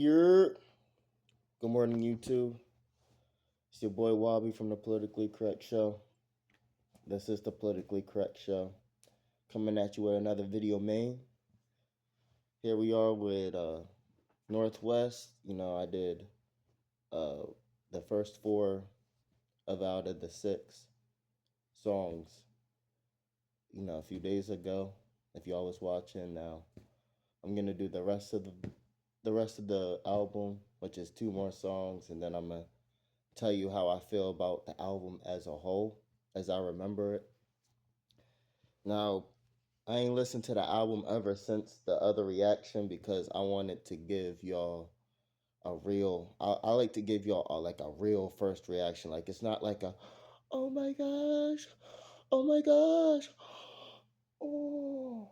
You're Good morning, YouTube. It's your boy Wobby from the Politically Correct Show. This is the Politically Correct Show, coming at you with another video main. Here we are with Northwest. I did uh, the first four out of the six songs. A few days ago. If y'all was watching, now I'm gonna do the rest of the album, which is two more songs, and then I'm gonna tell you how I feel about the album as a whole, as I remember it. Now, I ain't listened to the album ever since the other reaction because I wanted to give y'all a real. I like to give y'all like a real first reaction. Like it's not like a, oh my gosh, oh my gosh, oh,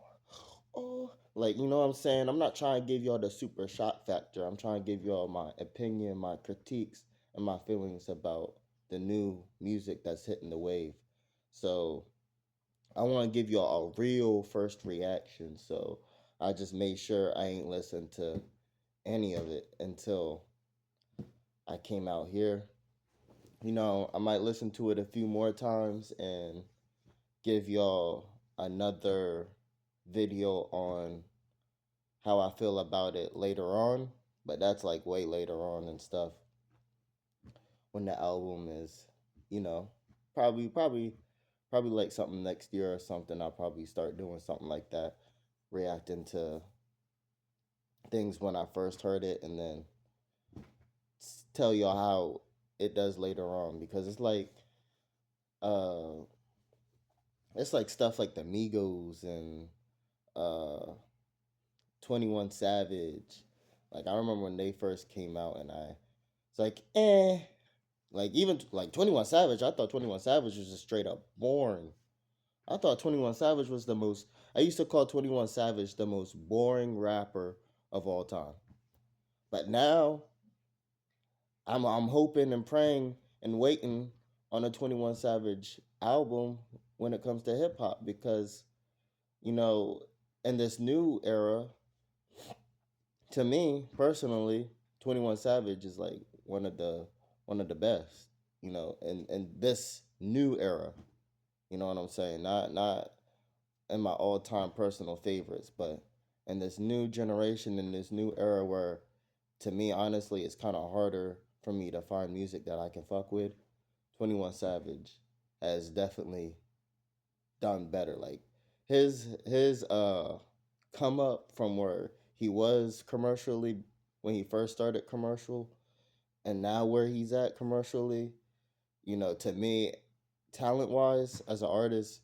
oh. Like you know what I'm saying. I'm not trying to give y'all the super shock factor. I'm trying to give y'all my opinion, my critiques, and my feelings about the new music that's hitting the wave. So I want to give y'all a real first reaction. So I just made sure I ain't listened to any of it until I came out here. I might listen to it a few more times and give y'all another video on how I feel about it later on. But that's like way later on and stuff when the album is, you know, probably like something next year or something. I'll probably start doing something like that, reacting to things when I first heard it, and then tell y'all how it does later on because uh it's like stuff like the Migos and uh 21 Savage. Like I remember when they first came out and it's like like even like 21 Savage, I thought 21 Savage was just straight up boring. I thought 21 Savage was the most I used to call 21 Savage the most boring rapper of all time. But now I'm hoping and praying and waiting on a 21 Savage album when it comes to hip hop because you know in this new era, to me personally, 21 Savage is like one of the best. In this new era. You know what I'm saying? Not in my all time personal favorites, but in this new generation, in this new era where to me honestly it's kinda harder for me to find music that I can fuck with. 21 Savage has definitely done better. Like his come up from where he was commercially when he first started commercial and now where he's at commercially, to me, talent wise as an artist,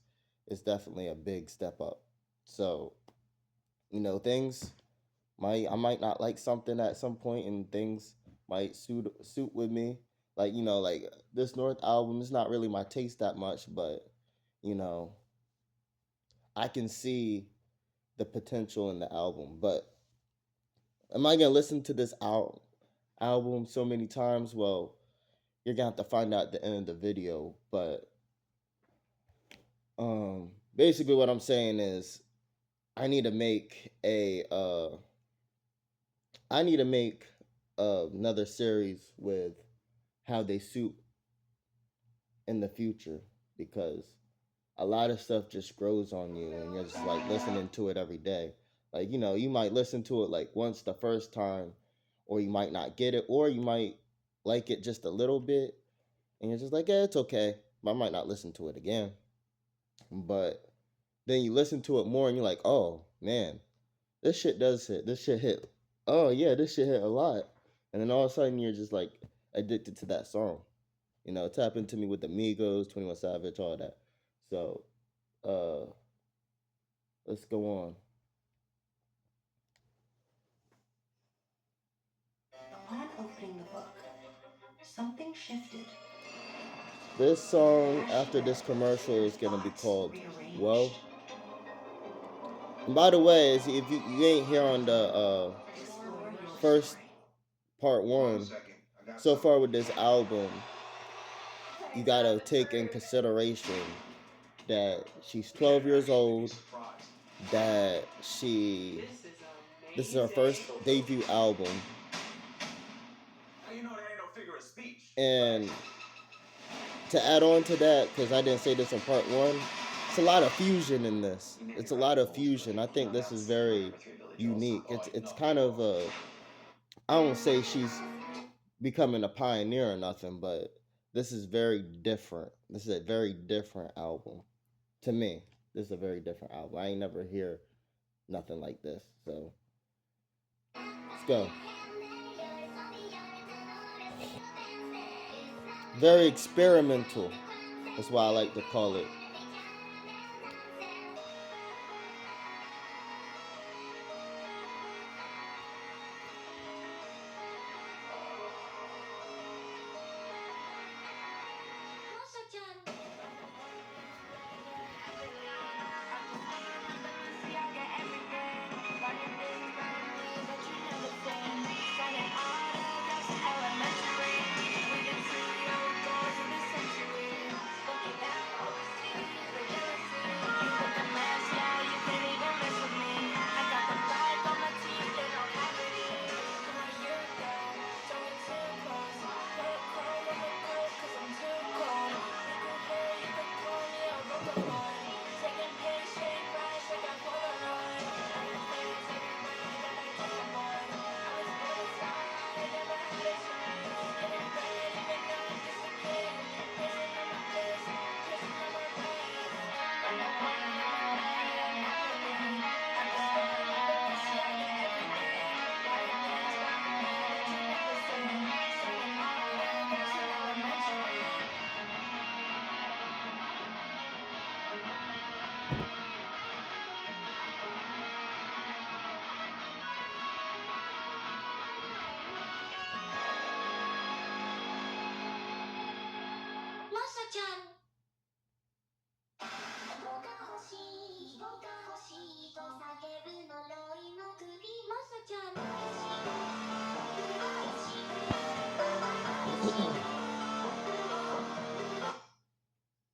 is definitely a big step up. So, things I might not like something at some point and things might suit with me. Like, like this North album is not really my taste that much, but you know, I can see the potential in the album. But am I gonna listen to this album so many times? Well, you're gonna have to find out at the end of the video. But basically what I'm saying is I need to make another series with how they suit in the future because a lot of stuff just grows on you and you're just like listening to it every day. Like, you might listen to it like once the first time, or you might not get it, or you might like it just a little bit and you're just like, yeah, it's okay. But I might not listen to it again. But then you listen to it more and you're like, oh man, this shit does hit. This shit hit. Oh yeah, this shit hit a lot. And then all of a sudden you're just like addicted to that song. It's happened to me with the Migos, 21 Savage, all that. So, uh, let's go on. Upon opening the book, something shifted. This song after this commercial is gonna be called "Whoa." And by the way, if you ain't here on the first part one, so far with this album, you gotta take in consideration that she's 12 years old, that this is her first debut album, And to add on to that, because I didn't say this in part one, it's a lot of fusion in this. It's a lot of fusion. I think this is very unique. It's kind of a, I won't say she's becoming a pioneer or nothing, but this is very different. This is a very different album to me. This is a very different album. I ain't never hear nothing like this. So let's go. Very experimental. That's why I like to call it.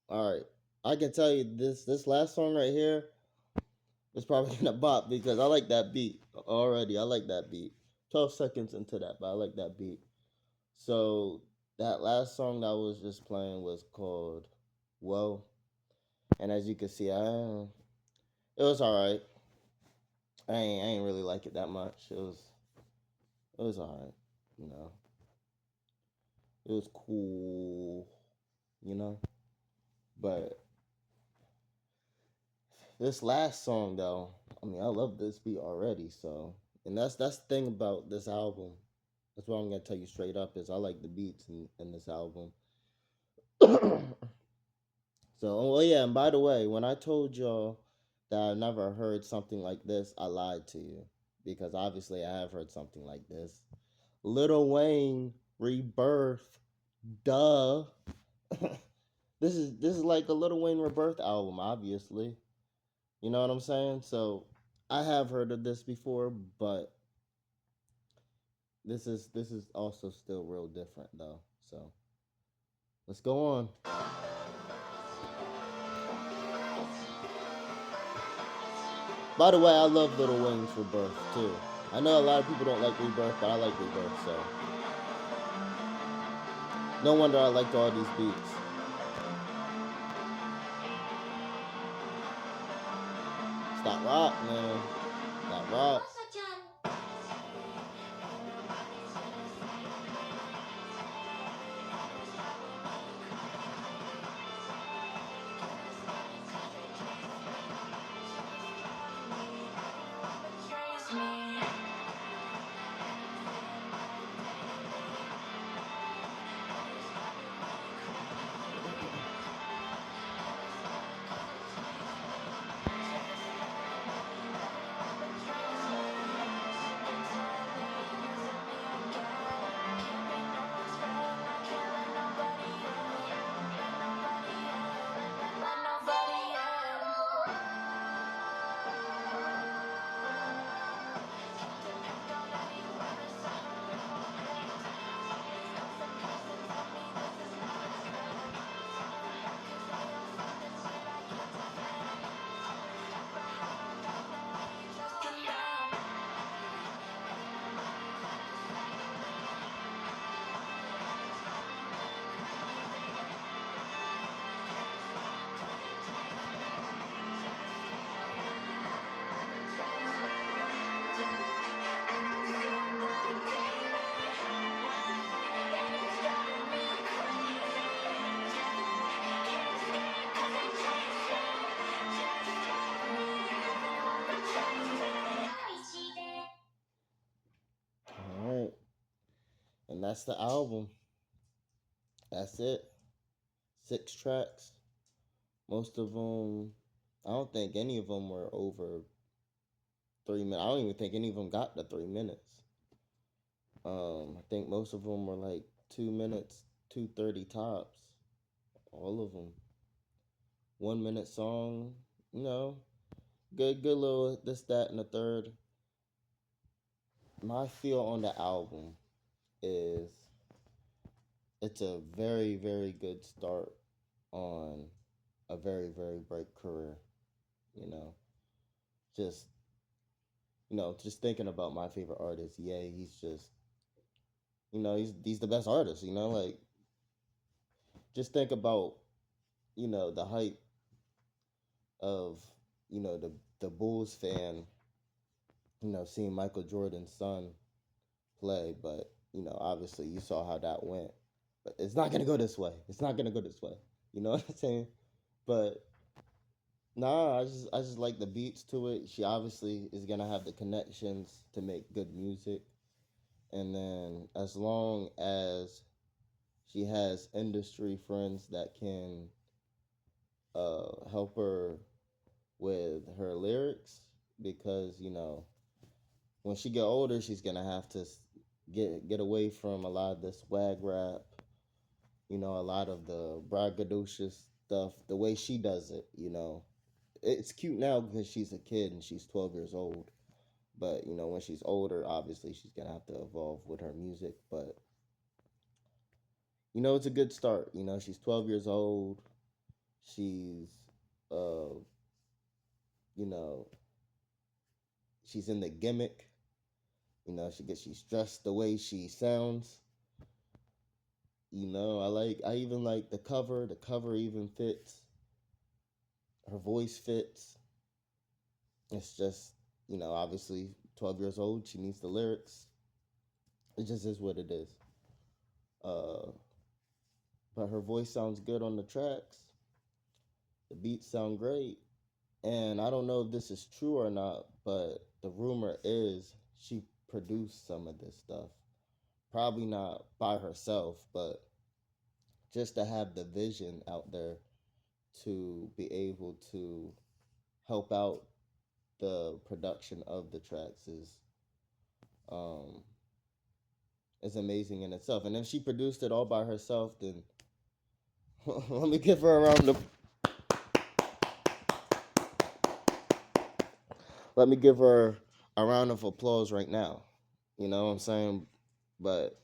All right, I can tell you this last song right here is probably gonna bop because I like that beat already. I like that beat. 12 seconds into that, but I like that beat. So that last song that I was just playing was called "Whoa," and as you can see, it was all right. I ain't really like it that much. It was all right. You know, it was cool. You know, but this last song though, I mean, I love this beat already. So, and that's the thing about this album. That's what I'm gonna tell you straight up is I like the beats in this album. So, oh yeah, and by the way, when I told y'all that I never heard something like this, I lied to you because obviously I have heard something like this. Lil Wayne Rebirth, duh. This is like a Lil Wayne Rebirth album, obviously. You know what I'm saying? So I have heard of this before, but this is also still real different though. So let's go on. By the way, I love Lil Wayne's Rebirth too. I know a lot of people don't like Rebirth, but I like Rebirth, so no wonder I liked all these beats. It's that rock, man. That rock. And that's the album. That's it. 6 tracks. Most of them, I don't think any of them were over 3 minutes. I don't even think any of them got to 3 minutes. I think most of them were like 2 minutes, 2:30 tops. All of them. 1 minute song. You know, good little this, that, and the third. My feel on the album is it's a very, very good start on a very, very bright career. You know, just just thinking about my favorite artist. Yeah, he's just he's the best artist. Like just think about the hype of the Bulls fan. Seeing Michael Jordan's son play, but obviously you saw how that went. But it's not gonna go this way. It's not gonna go this way. You know what I'm saying? But nah, I just like the beats to it. She obviously is gonna have the connections to make good music, and then as long as she has industry friends that can help her with her lyrics, because when she get older, she's gonna have to get away from a lot of the swag rap, a lot of the braggadocious stuff, the way she does it. It's cute now because she's a kid and she's 12 years old. But when she's older, obviously she's gonna have to evolve with her music. But it's a good start. She's 12 years old. She's, uh, you know, she's in the gimmick. She's dressed the way she sounds. I even like the cover. The cover even fits. Her voice fits. It's just, obviously 12 years old. She needs the lyrics. It just is what it is. Uh, but her voice sounds good on the tracks. The beats sound great. And I don't know if this is true or not, but the rumor is she produced some of this stuff. Probably not by herself, but just to have the vision out there to be able to help out the production of the tracks um is amazing in itself. And if she produced it all by herself, then let me give her a round of let me give her a round of applause right now. You know what I'm saying? But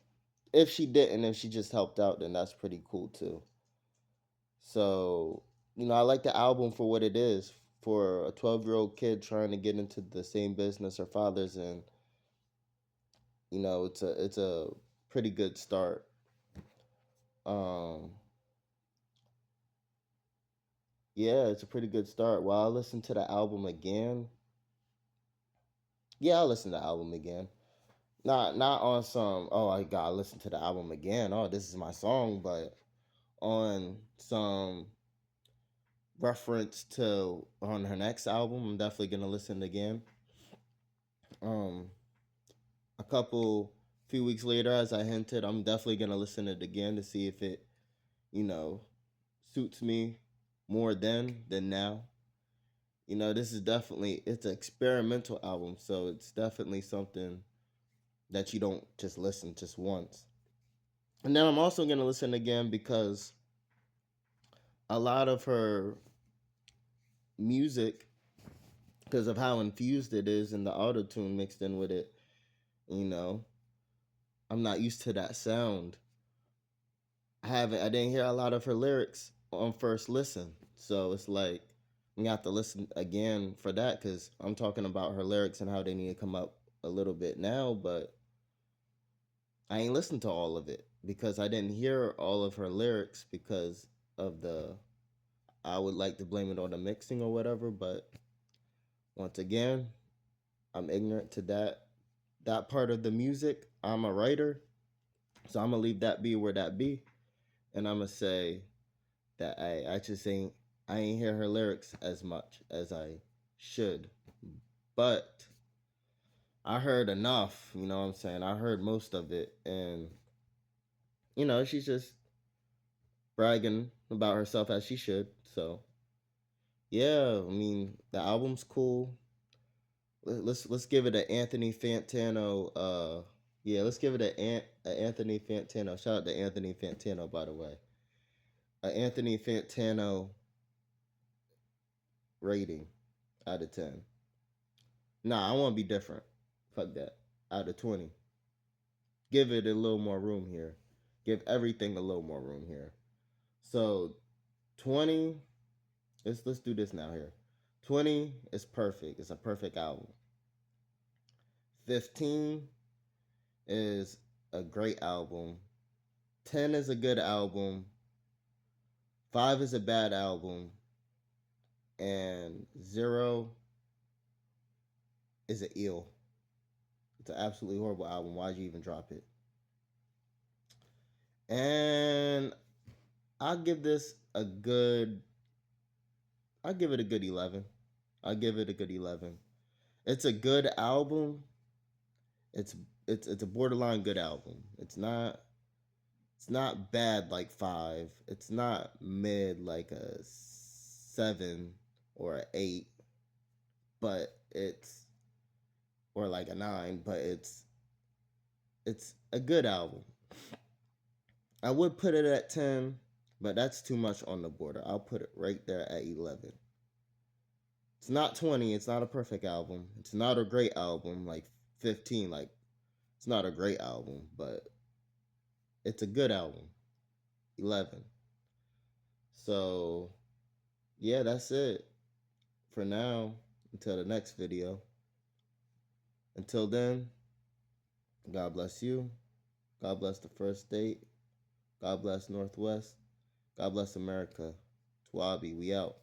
if she didn't, if she just helped out, then that's pretty cool too. So, I like the album for what it is. For a 12-year-old kid trying to get into the same business her father's in, it's a pretty good start. Um, yeah, it's a pretty good start. While I listen to the album again, yeah, I'll listen to the album again. Not on some, oh, I gotta listen to the album again. Oh, this is my song, but on some reference to on her next album, I'm definitely gonna listen again. Um, a few weeks later, as I hinted, I'm definitely gonna listen to it again to see if it, you know, suits me more then than now. This is definitely it's an experimental album, so it's definitely something that you don't just listen just once. And then I'm also gonna listen again because a lot of her music, because of how infused it is and the auto tune mixed in with it, you know, I'm not used to that sound. I didn't hear a lot of her lyrics on first listen, so it's like you have to listen again for that because I'm talking about her lyrics and how they need to come up a little bit now, but I ain't listened to all of it because I didn't hear all of her lyrics because of the I would like to blame it on the mixing or whatever, but once again, I'm ignorant to that part of the music. I'm a writer, so I'm gonna leave that be where that be, and I'm gonna say that I just ain't hear her lyrics as much as I should, but I heard enough. You know what I'm saying? I heard most of it, and she's just bragging about herself as she should. So yeah, I mean the album's cool. Let's give it a Anthony Fantano. Yeah, let's give it a Anthony Fantano. Shout out to Anthony Fantano, by the way. A Anthony Fantano rating out of 10. Nah, I want to be different. Fuck that. Out of 20. Give it a little more room here. Give everything a little more room here. So 20. Let's do this now here. 20 is perfect. It's a perfect album. 15 is a great album. 10 is a good album. 5 is a bad album. And 0 is an ill. It's an absolutely horrible album. Why'd you even drop it? And I'll give this a good. I'll give it a good 11. I'll give it a good 11. It's a good album. It's it's a borderline good album. It's not bad like 5. It's not mid like a 7 or an 8, but it's or like a 9, but it's a good album. I would put it at 10, but that's too much on the border. I'll put it right there at 11. It's not 20, it's not a perfect album. It's not a great album like 15, like it's not a great album, but it's a good album. 11. So, yeah, that's it for now until the next video. Until then, God bless you. God bless the first state. God bless Northwest. God bless America. Twabi, we out.